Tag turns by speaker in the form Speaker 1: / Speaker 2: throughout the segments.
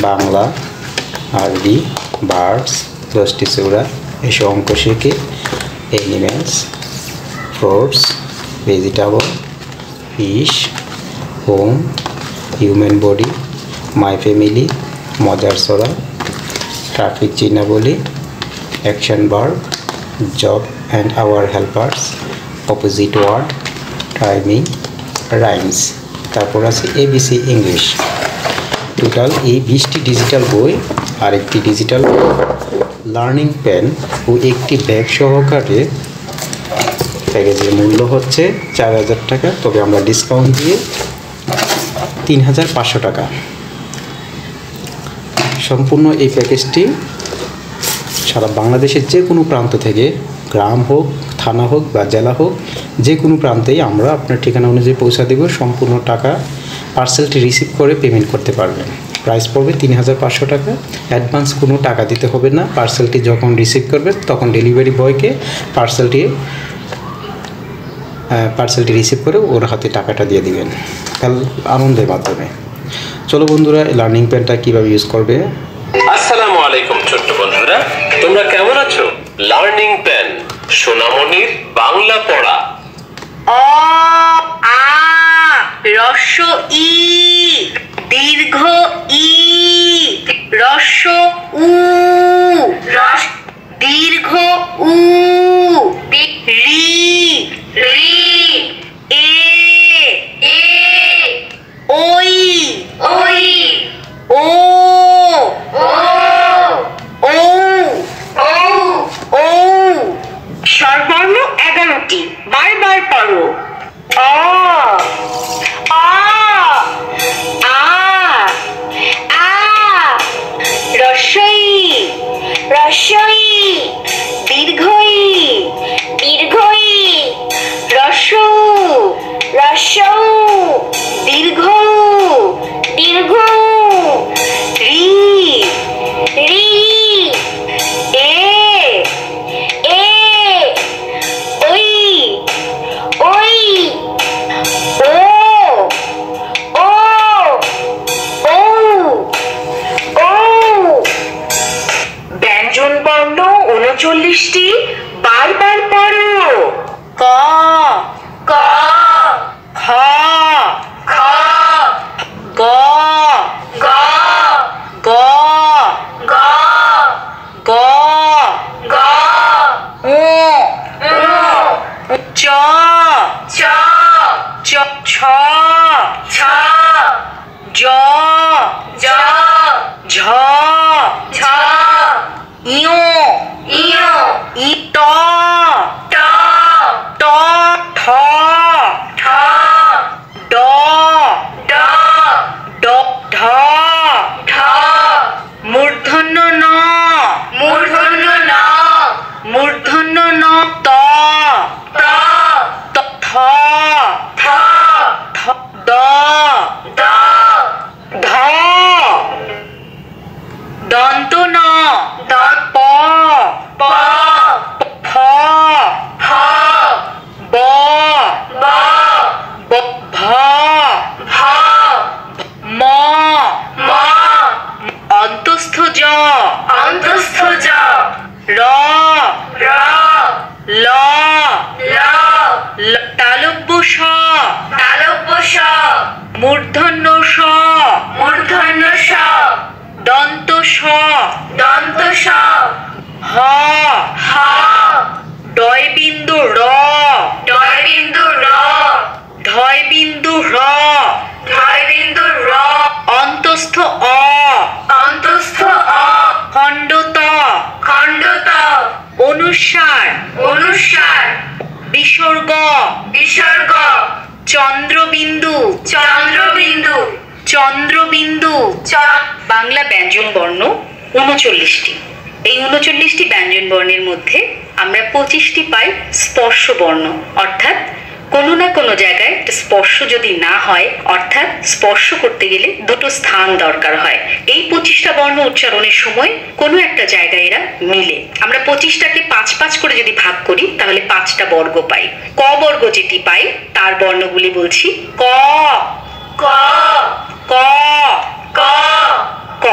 Speaker 1: বাংলা, আরবি, বার্ডস, 10টি সূরা, এসব অঙ্ক শিখে animals, fruits, vegetable, fish, home, human body, my family, মজার সূরা, ট্রাফিক চিহ্নাবলী, action verb, job and our helpers, opposite word, timing, rhymes. তারপর আছে এবিসি ইংলিশ। টোটাল এই 20টি ডিজিটাল বই আর একটি ডিজিটাল লার্নিং পেন ও একটি ব্যাগ সহকারে প্যাকেজের মূল্য হচ্ছে 4000 টাকা, তবে আমরা ডিসকাউন্ট দিয়ে 3500 টাকা। সম্পূর্ণ এই প্যাকেজটি সারা বাংলাদেশের যে কোনো প্রান্ত থেকে, গ্রাম হোক, থানা হোক বা জেলা হোক, যে কোনো প্রান্তেই আমরা আপনার ঠিকানা অনুযায়ী পৌঁছা দেব। সম্পূর্ণ টাকা পার্সেলটি রিসিভ করে পেমেন্ট করতে পারবেন। প্রাইস পড়বে 3500 টাকা। অ্যাডভান্স কোনো টাকা দিতে হবে না। পার্সেলটি যখন রিসিভ করবেন তখন ডেলিভারি বয়কে পার্সেলটি রিসিভ করে ওর হাতে টাকাটা দিয়ে দিবেন আনন্দের মাধ্যমে। চলো বন্ধুরা, লার্নিং পেনটা কীভাবে ইউজ করবে।
Speaker 2: আসসালামু আলাইকুম ছোট্ট বন্ধুরা, তোমরা কেমন আছো? লার্নিং পেন, সোনামণির বাংলা পড়া।
Speaker 3: অ আ রস্য ই দীর্ঘ ই রস্য উ দীর্ঘ উ রি রি এ এ ওই ওই ও ও ও ও ও স্বরবর্ণ 11টি, বারবার পড়ো। অ আ আ আ রস্যই রস্যই দীর্ঘই দীর্ঘই রস্যু রস্যৌ দীর্ঘ দীর্ঘ রি রি এ এ ওই ওই ও ও ও ও ব্যঞ্জন বর্ণ 39টি, বারবার পড়ো। ক ক খ খ গ গ গ গ গ গ উ উ চ চ চ ছ ছ জ জ ঝ ঝ ইয় ইয় ই ট ট ট ঠ ঠ ড ড ড ঢ ঢ মূর্ধন্য ন মূর্ধন্য ন মূর্ধন্য ন ত ত ত থ থ থ দ দ ধ দন্ত ন প প ফ ফ ব ব ভ ভ ম ম অন্তস্থ জ অন্তস্থ জ র র ল ল তালব্য স তালব্য স মূর্ধন্য স মূর্ধন্য স দন্ত স দন্ত স হ হ ডয় বিন্দু র ডয় বিন্দু র ঢয় বিন্দু র ঢয় বিন্দু র অন্তস্থ অ অন্তস্থ অ খণ্ডত খণ্ডত অনুস্বার অনুস্বার বিসর্গ বিসর্গ চন্দ্রবিন্দু চন্দ্রবিন্দু চন্দ্রবিন্দু বাংলা ব্যঞ্জন বর্ণ 39টি। এই 39টি ব্যঞ্জন বর্ণের মধ্যে আমরা 25টি পাই স্পর্শ বর্ণ, অর্থাৎ কোনো না কোনো জায়গায় একটা স্পর্শ যদি না হয়, অর্থাৎ স্পর্শ করতে গেলে দুটো স্থান দরকার হয়। এই 25টা বর্ণ উচ্চারণের সময় কোনো একটা জায়গায় এরা মিলে। আমরা 25টাকে 5 করে যদি ভাগ করি তাহলে 5টা বর্গ পাই। ক বর্গ যেটি পাই তার বর্ণগুলি বলছি। ক ক ক ক ক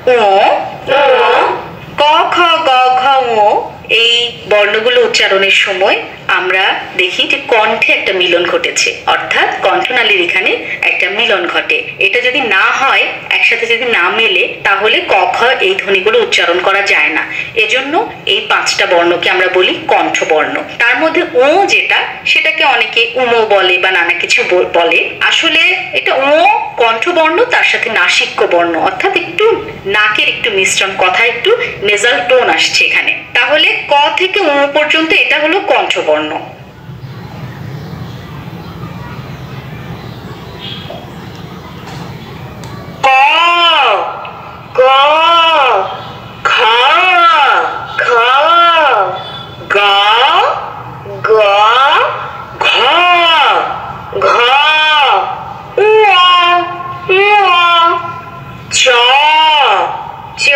Speaker 3: ও, ক খ গ ঘ ঙ এই বর্ণগুলো উচ্চারণের সময় আমরা দেখি যে কণ্ঠে একটা মিলন ঘটেছে, অর্থাৎ কণ্ঠনালীর এখানে একটা মিলন ঘটে। এটা যদি না হয়, একসাথে যদি না মেলে, তাহলে ক খ এই ধ্বনিগুলো উচ্চারণ করা যায় না। এজন্য এই 5টা বর্ণকে আমরা বলি কণ্ঠবর্ণ। তার মধ্যে ও যেটা, সেটাকে অনেকে উম বলে বা নানা কিছু বলে। আসলে এটা ও কণ্ঠবর্ণ, তার সাথে নাসিক্য বর্ণ, অর্থাৎ একটু নাকের একটু মিশ্রণ, কথা একটু নেজাল টোন আসছে এখানে। তাহলে ক থেকে ও পর্যন্ত এটা হলো কণ্ঠবর্ণ। ক, গ, খ, খ, গ, গ, ঘ, ঘ, উ, উ, চ, চ,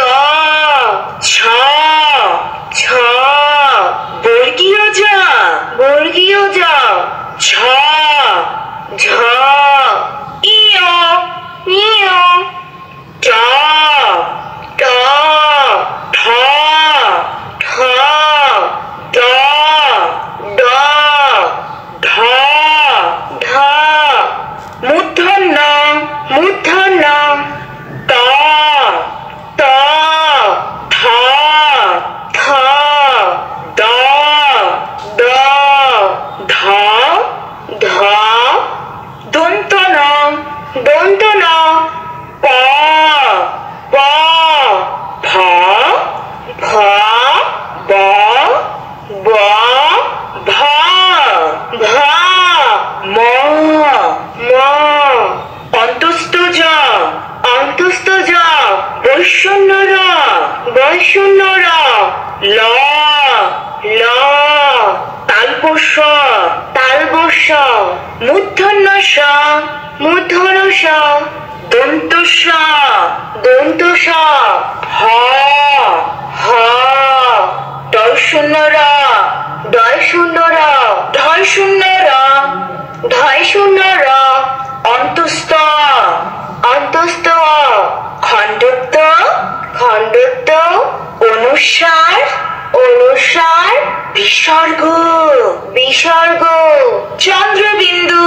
Speaker 3: ছ, ছ, বর্গীয় জ, বর্গীয় জ, ঝ, ঝ, ইয়, ইয়, ট, ট, ঠ, ঠ, ড, ড, ঢ, ঢ, মূর্ধন্য, মূর্ধন্য, ত, ত, থ, থ, দ, দ, ধ, ধ, দন্ত ন, দন্ত ন, প, প, ফ, ভ, ব, ব, ভ, ভ, ম, ম, অন্তস্থ জ, অন্তস্থ জ, বৈষণ্য র, বৈষণ্য র, ল, ল, তালবস্য, তালবস্য, মূর্ধন্য স, মূর্ধন্য স, দন্ত স, দন্ত স, হ, হ, দয়শূন্য র, দয়শূন্য র, ধয়শূন্য র, ধয়শূন্য র, অন্তস্থ, অন্তস্থ, খণ্ডত্ব, খণ্ডত্ব, অনুস্বার, অনুস্বার, বিসর্গ, বিসর্গ, চন্দ্রবিন্দু,